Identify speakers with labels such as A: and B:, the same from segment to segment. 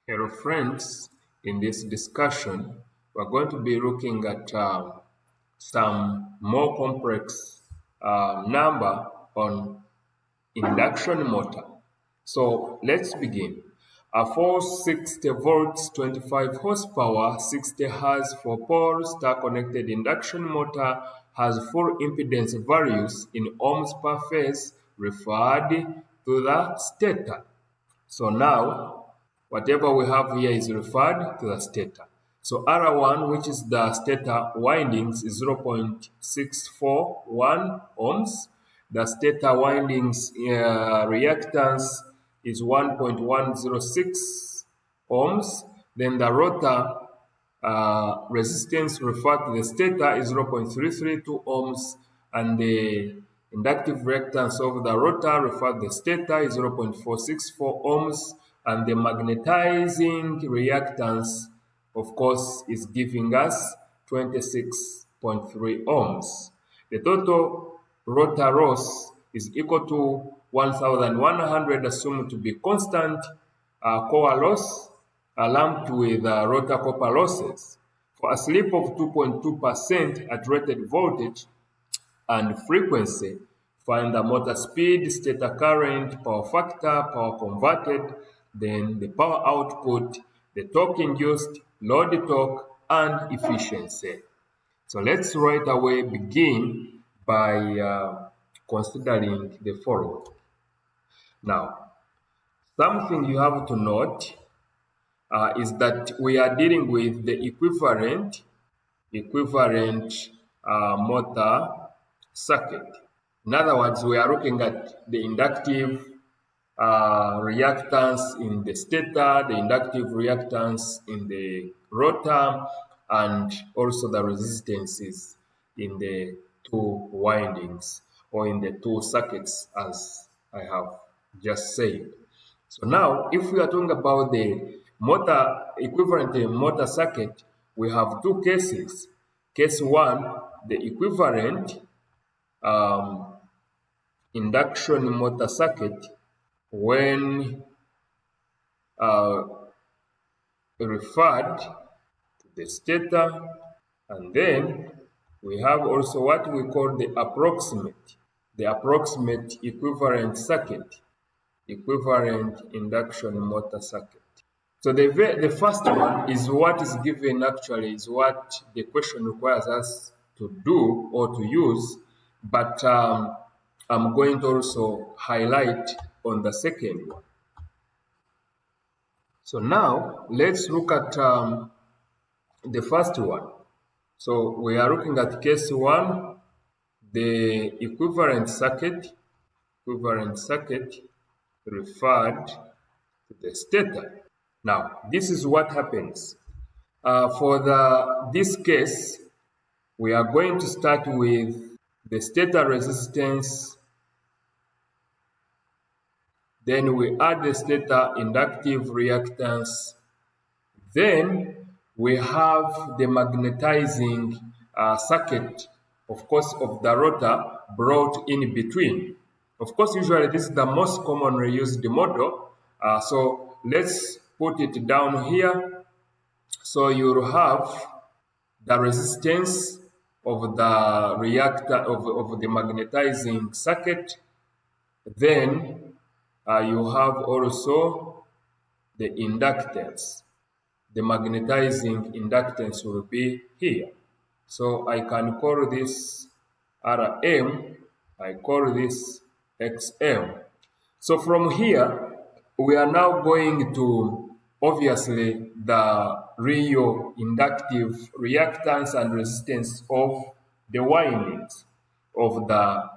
A: Hello friends, in this discussion we're going to be looking at some more complex number on induction motor. So let's begin. A 460 volts 25 horsepower 60 Hz 4-pole star connected induction motor has full impedance values in ohms per phase referred to the stator. So now, whatever we have here is referred to the stator. So R1, which is the stator windings, is 0.641 ohms. The stator windings reactance is 1.106 ohms. Then the rotor resistance referred to the stator is 0.332 ohms, and the inductive reactance of the rotor referred to the stator is 0.464 ohms, and the magnetizing reactance, of course, is giving us 26.3 ohms. The total rotor loss is equal to 1,100 assumed to be constant core loss lumped with rotor copper losses. For a slip of 2.2% at rated voltage and frequency, find the motor speed, stator current, power factor, power converted, then the power output, the torque induced, load torque, and efficiency. So let's right away begin by considering the following. Now, something you have to note is that we are dealing with the equivalent motor circuit. In other words, we are looking at the inductive reactance in the stator, the inductive reactance in the rotor, and also the resistances in the two windings or in the two circuits, as I have just said. So now, if we are talking about the motor equivalent motor circuit, we have two cases. Case one, the equivalent induction motor circuit when referred to the stator, and then we have also what we call the approximate equivalent circuit, equivalent induction motor circuit. So the first one is what is given actually, is what the question requires us to do or to use, but I'm going to also highlight on the second one. So now let's look at the first one. So we are looking at case one, the equivalent circuit referred to the stator. Now, this is what happens. For this case, we are going to start with the stator resistance, then we add the stator inductive reactance, then we have the magnetizing circuit, of course, of the rotor brought in between. Of course, usually this is the most commonly used model, so let's put it down here. So you'll have the resistance of the reactor of the magnetizing circuit. Then you have also the inductance. The magnetizing inductance will be here. So I can call this Rm, I call this Xm. So from here, we are now going to, obviously, the real inductive reactance and resistance of the windings of the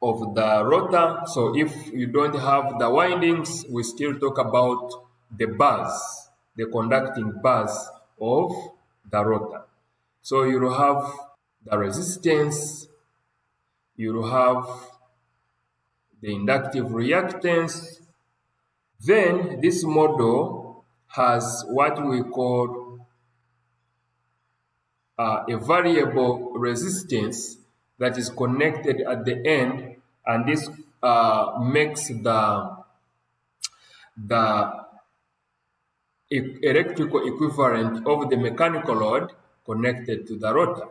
A: rotor. So if you don't have the windings, we still talk about the bars, the conducting bars of the rotor. So you have the resistance, you have the inductive reactance. Then this model has what we call a variable resistance that is connected at the end, and this makes the the electrical equivalent of the mechanical load connected to the rotor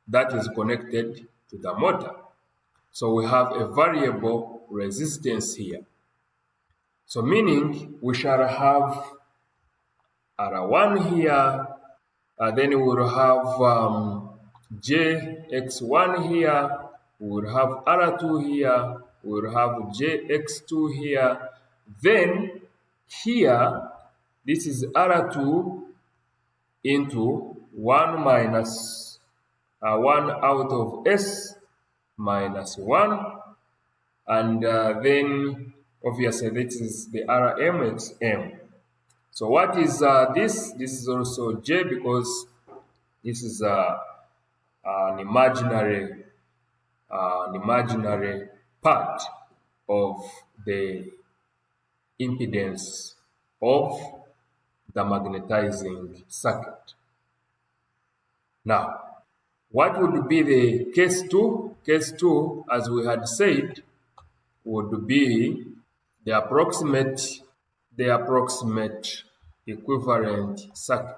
A: that is connected to the motor. So we have a variable resistance here. So meaning we shall have R1 here, then we will have JX1 here, we will have R2 here, we will have JX2 here. Then here, this is R2 into 1 minus 1 out of S minus 1. And then obviously this is the Rm, it's M. So what is this? This is also J because this is an imaginary part of the impedance of the magnetizing circuit. Now, what would be the case 2? Case 2, as we had said, would be the approximate equivalent circuit.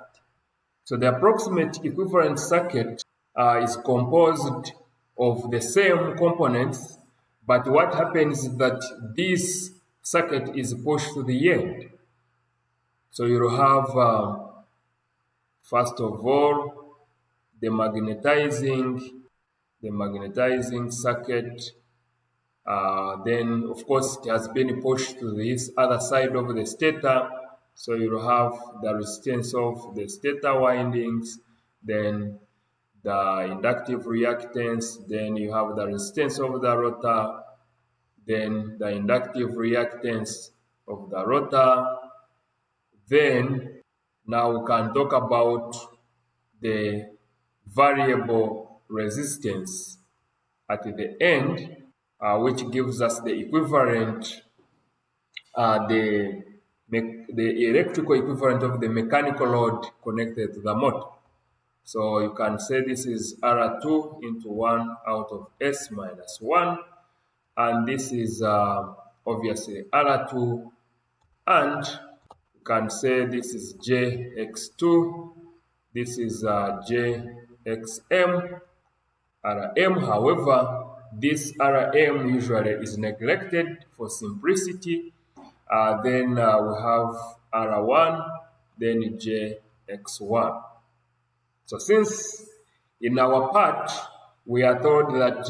A: So the approximate equivalent circuit is composed of the same components, but what happens is that this circuit is pushed to the end. So you'll have, first of all, the magnetizing circuit. Then, of course, it has been pushed to this other side of the stator. So you'll have the resistance of the stator windings, then the inductive reactance, then you have the resistance of the rotor, then the inductive reactance of the rotor. Then now we can talk about the variable resistance at the end, which gives us the equivalent, the electrical equivalent of the mechanical load connected to the motor. So you can say this is R2 into 1 out of S minus 1, and this is obviously R2, and you can say this is JX2, this is JXM, Rm. However, this Rm usually is neglected for simplicity. Then we have R1, then JX1. So since in our part we are told that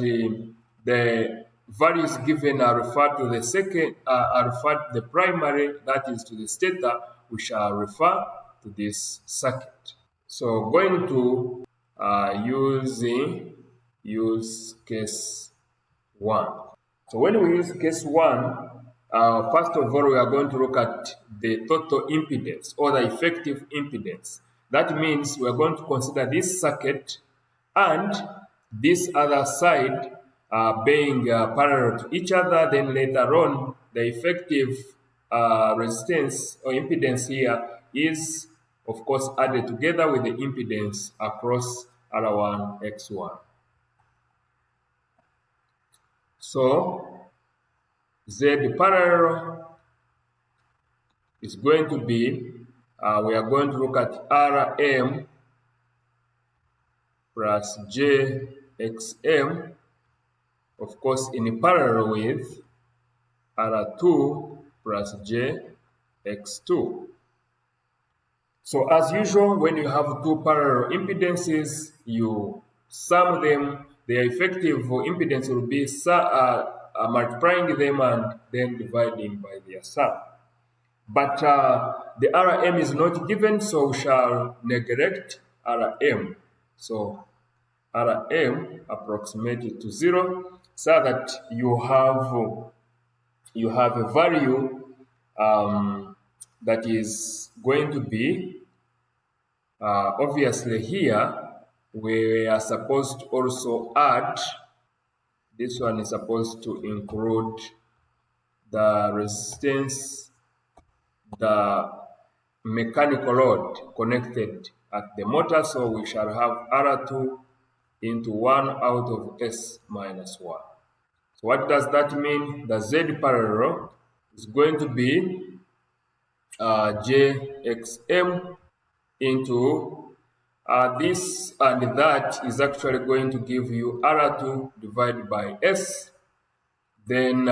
A: the values given are referred to the second, are referred to the primary, that is to the stator, we shall refer to this circuit. So going to use case 1. So when we use case 1, first of all, we are going to look at the total impedance or the effective impedance. That means we are going to consider this circuit and this other side being parallel to each other. Then later on, the effective resistance or impedance here is, of course, added together with the impedance across R1, X1. So Z parallel is going to be, we are going to look at Rm plus JXM, of course, in parallel with R2 plus JX2. So as usual, when you have two parallel impedances, you sum them, their effective impedance will be multiplying them and then dividing by their sum. But the Rm is not given, so we shall neglect Rm. So Rm approximated to 0, so that you have a value that is going to be, obviously here, we are supposed to also add, this one is supposed to include the resistance, the mechanical load connected at the motor, so we shall have R2 into 1 out of S minus 1. So what does that mean? The Z parallel is going to be jxm into this, and that is actually going to give you R2 divided by S, then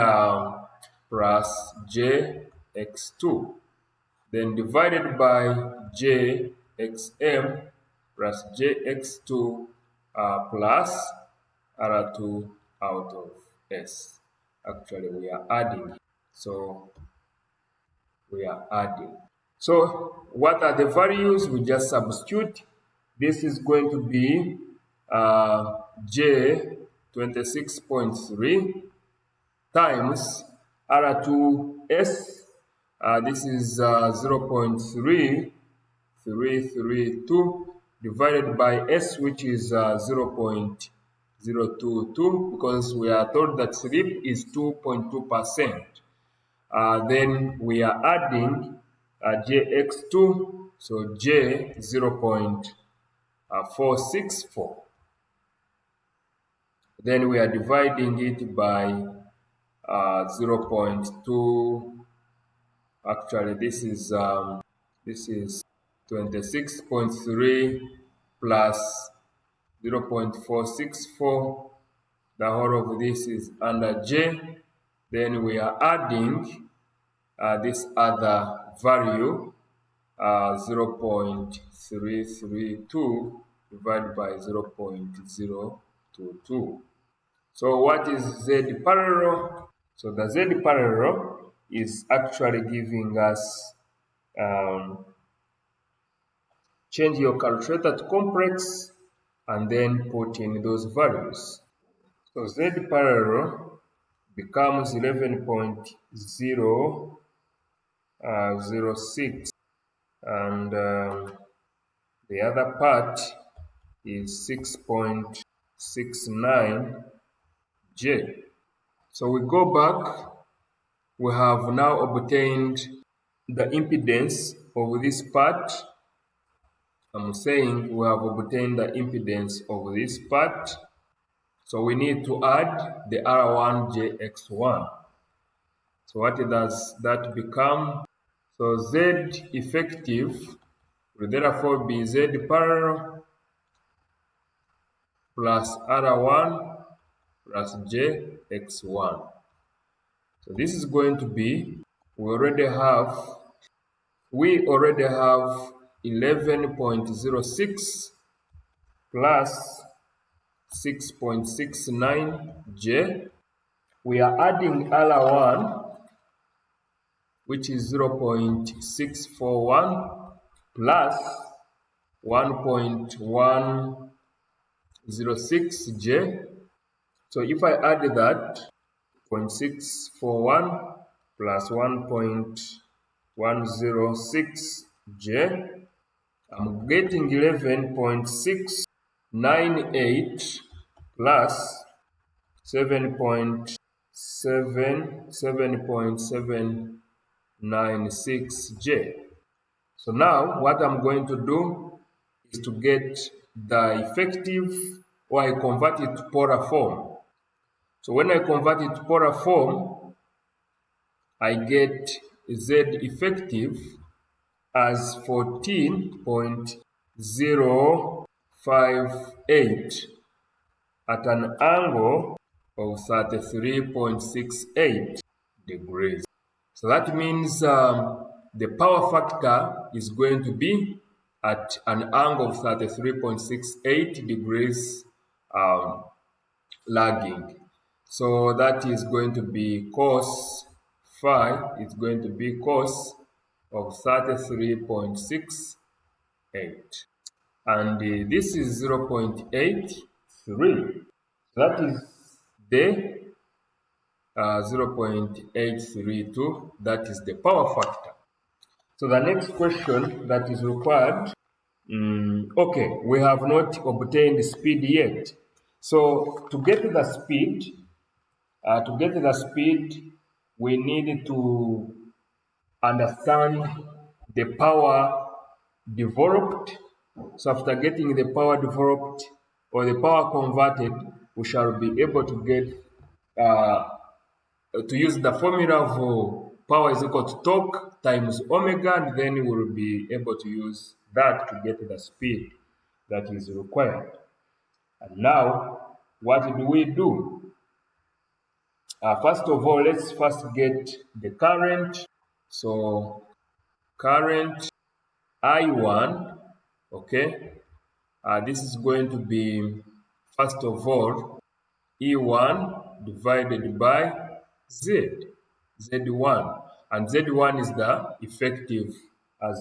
A: plus jx2, then divided by jxm plus jx2 plus R2 out of S. Actually, we are adding. So we are adding. So what are the values? We just substitute. This is going to be J 26.3 times R2S. This is 0.3332 divided by S, which is 0.022, because we are told that slip is 2.2%. Then we are adding jx2, so j 0.464. Then we are dividing it by 0.2. Actually, this is 26.3 plus 0.464. The whole of this is under j. Then we are adding this other value, 0.332 divided by 0.022. So what is Z parallel? So the Z parallel is actually giving us, change your calculator to complex and then put in those values. So Z parallel becomes 11.006, and the other part is 6.69 J. So we go back. We have now obtained the impedance of this part. I'm saying we have obtained the impedance of this part. So we need to add the R1 JX1. So what does that become? So Z effective will therefore be Z parallel plus R1 plus JX1. So this is going to be, we already have 11.06 plus 6.69 J. We are adding R1, which is 0.641 plus 1.106 J. So if I add that, 0.641 plus 1.106 J, I'm getting 11.698 plus 7.796 J. So now what I'm going to do is to get the effective, or I convert it to polar form. So when I convert it to polar form, I get Z effective as 14.058 at an angle of 33.68 degrees. So that means the power factor is going to be at an angle of 33.68 degrees lagging. So that is going to be cos phi, it's going to be cos of 33.68. And this is 0.83. That is the 0.832. That is the power factor. So the next question that is required, okay, we have not obtained speed yet. So to get the speed, we need to understand the power developed. So after getting the power developed or the power converted, we shall be able to get to use the formula power is equal to torque times omega, and then we'll be able to use that to get the speed that is required. And now, what do we do? First of all, let's first get the current. So, current I1, okay, this is going to be, first of all, E1 divided by Z1. And Z1 is the effective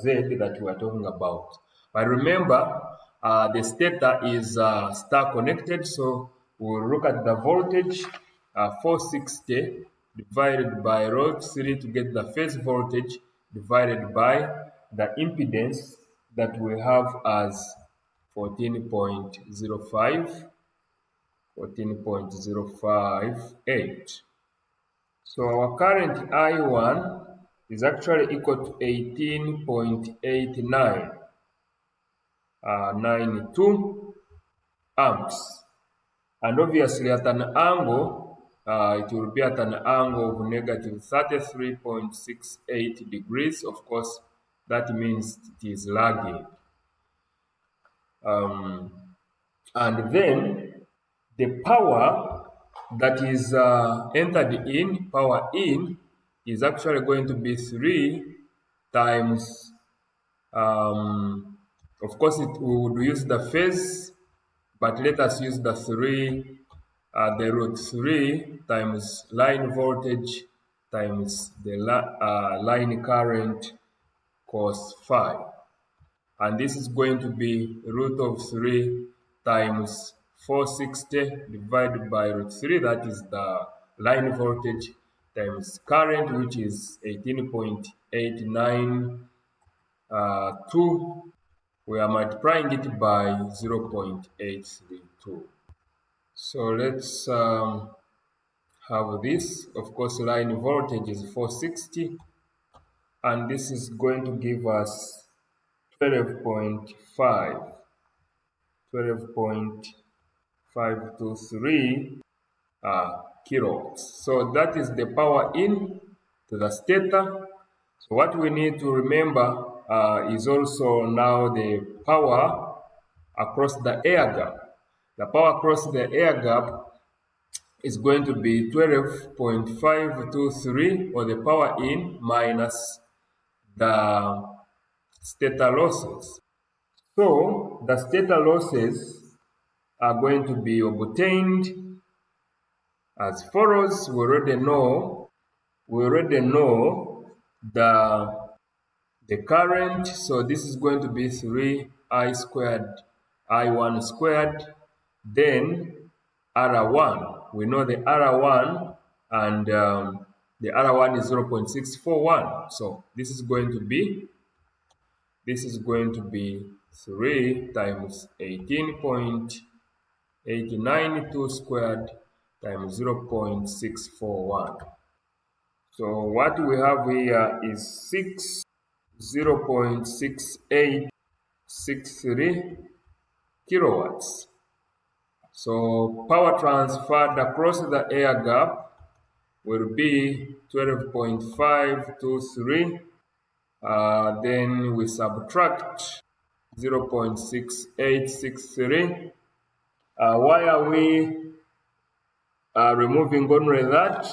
A: Z that we are talking about. But remember, the stator is star connected, so we'll look at the voltage, 460 divided by √3 to get the phase voltage divided by the impedance that we have as 14.058. So our current I1 is actually equal to 18.8992 amps. And obviously at an angle, it will be at an angle of negative 33.68 degrees. Of course, that means it is lagging. And then the power that is entered in, power in, is actually going to be 3 times, of course we would use the phase, but let us use the 3, the √3 times line voltage times the line current cos phi. And this is going to be √3 times 460 divided by √3, that is the line voltage, times current, which is 18.892. We are multiplying it by 0.832. So let's have this. Of course, line voltage is 460, and this is going to give us 12.523 kilowatts. So that is the power in to the stator. So what we need to remember is also now the power across the air gap. The power across the air gap is going to be 12.523, or the power in minus the stator losses. So the stator losses are going to be obtained as follows. We already know the current. So this is going to be 3I squared I1 squared. Then R1, we know the R1, and the R1 is 0.641. So this is going to be 3 times 18.892 squared times 0.641. So what we have here is 0.6863 kilowatts. So power transferred across the air gap will be 12.523. Then we subtract 0.6863. Why are we removing only that?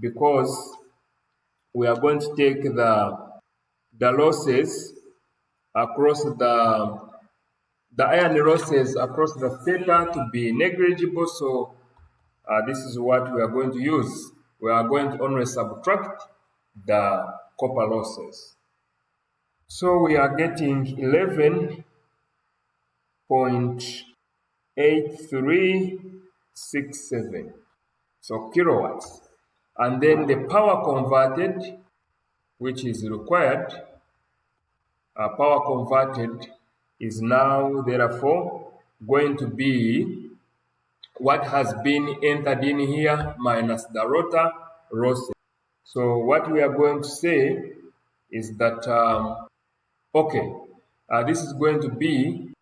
A: Because we are going to take the losses across the iron losses across the stator to be negligible. So this is what we are going to use. We are going to only subtract the copper losses. So we are getting 11.8367, so kilowatts. And then the power converted, which is required, power converted is now therefore going to be what has been entered in here minus the rotor losses. So what we are going to say is that this is going to be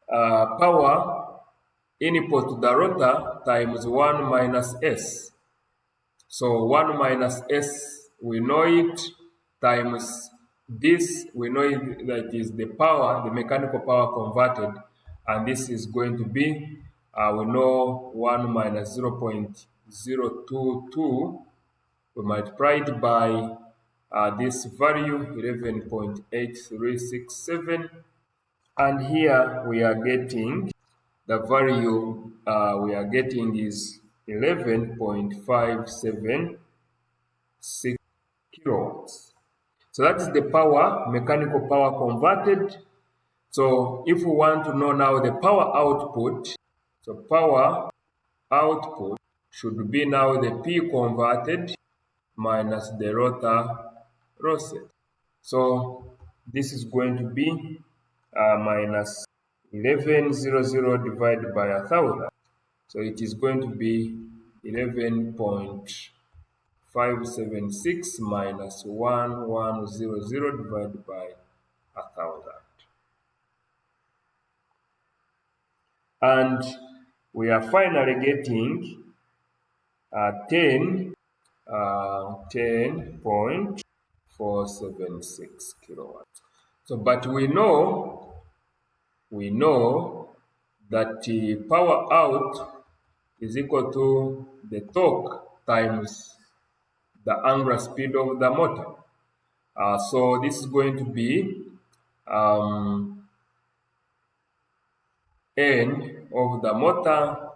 A: power input to the rotor times 1 minus S. So 1 minus S, we know it, times this, we know that is the power, the mechanical power converted, and this is going to be, we know 1 minus 0.022, we multiply it by this value 11.8367, and here we are getting the value we are getting is 11.576 kilowatts. So that is the power, mechanical power converted. So if we want to know now the power output, so power output should be now the P converted minus the rotor losses. So this is going to be minus 1100 divided by 1000. So it is going to be 11.576 minus 1100 divided by 1000. And we are finally getting 10.476 kilowatts. So, but we know that the power out is equal to the torque times the angular speed of the motor. So this is going to be N of the motor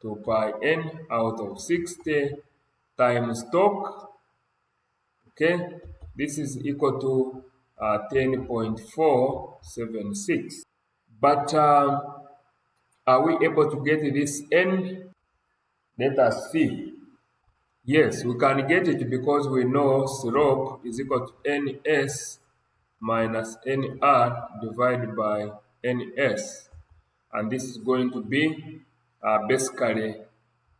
A: 2 pi N out of 60 times torque. Okay, this is equal to 10.476. But are we able to get this N? Let us see. Yes, we can get it because we know slope is equal to Ns minus Nr divided by Ns. And this is going to be basically,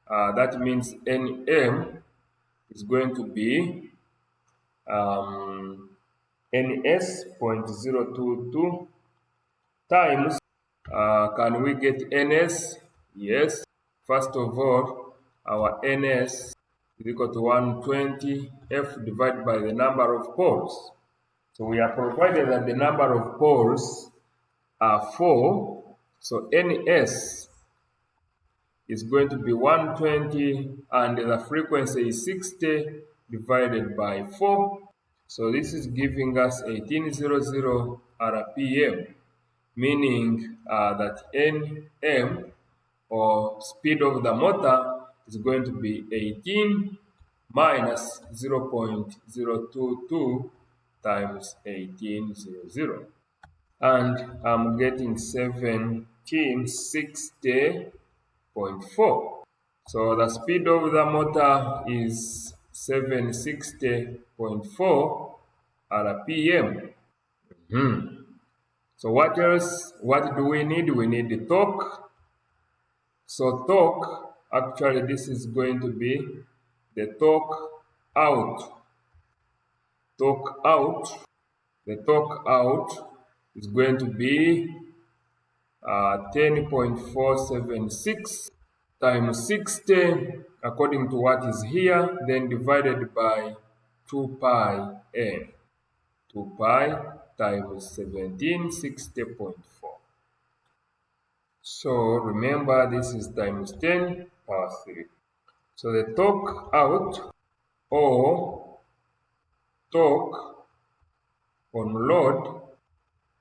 A: that means Nm is going to be Ns 0.022 times, can we get Ns? Yes. First of all, our Ns is equal to 120 F divided by the number of poles. So we are provided that the number of poles are 4. So Ns is going to be 120 and the frequency is 60 divided by 4. So this is giving us 1800 RPM, meaning that Nm, or speed of the motor, is going to be 18 minus 0.022 times 1800. And I'm getting 1760.4. So the speed of the motor is 760.4 RPM. So what else? What do we need? We need the torque. So torque, actually this is going to be the torque out. Torque out. The torque out is going to be 10.476 times 60 according to what is here, then divided by 2 pi n. 2 pi times 1760.4. So remember, this is times 10 power 3. So the torque out, or torque on load,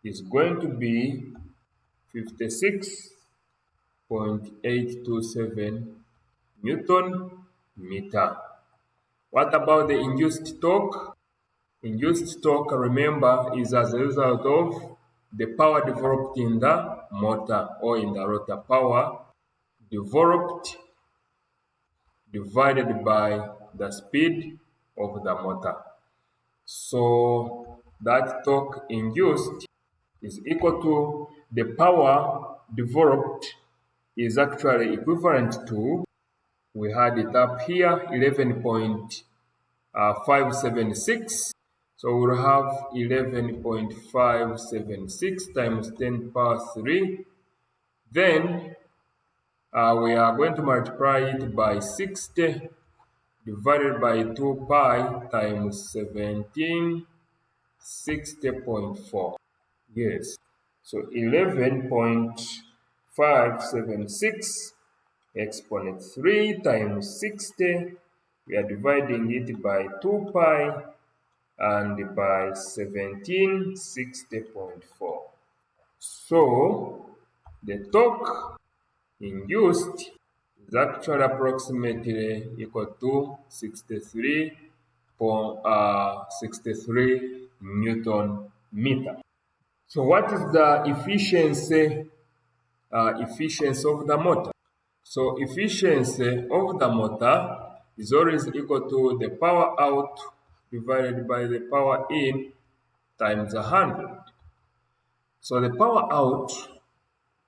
A: is going to be 56.827 Newton meter. What about the induced torque? Induced torque, remember, is as a result of the power developed in the motor or in the rotor. Power developed divided by the speed of the motor. So that torque induced is equal to the power developed is actually equivalent to, we had it up here, 11.576. So we'll have 11.576 times 10 power 3. Then we are going to multiply it by 60 divided by 2 pi times 1760.4. 60.4. Yes. So 11.576 exponent 3 times 60. We are dividing it by 2 pi and by 1760.4. So the torque induced is actually approximately equal to 63 Newton meter. So what is the efficiency of the motor? So efficiency of the motor is always equal to the power out divided by the power in times 100. So the power out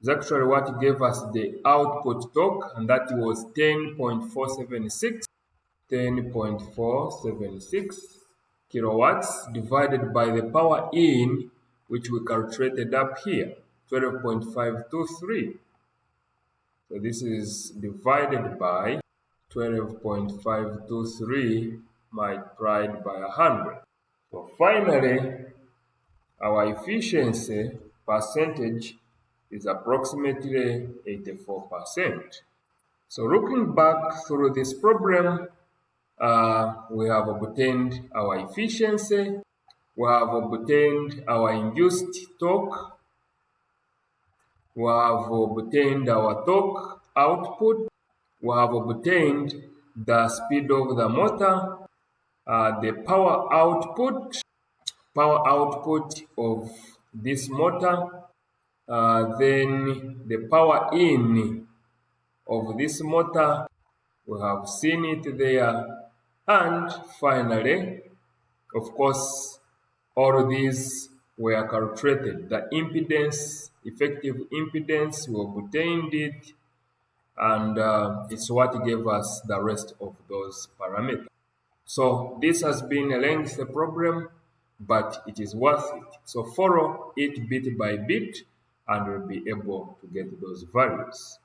A: is actually what gave us the output torque, and that was 10.476 kilowatts divided by the power in, which we calculated up here, 12.523. So this is divided by 12.523 multiplied by 100. So finally, our efficiency percentage is approximately 84%. So looking back through this problem, we have obtained our efficiency, we have obtained our induced torque, we have obtained our torque output, we have obtained the speed of the motor, the power output of this motor, then the power in of this motor, we have seen it there, and finally, of course, all these were calculated. The impedance, effective impedance, we obtained it, and it's what gave us the rest of those parameters. So this has been a lengthy problem, but it is worth it. So follow it bit by bit, and you'll be able to get those values.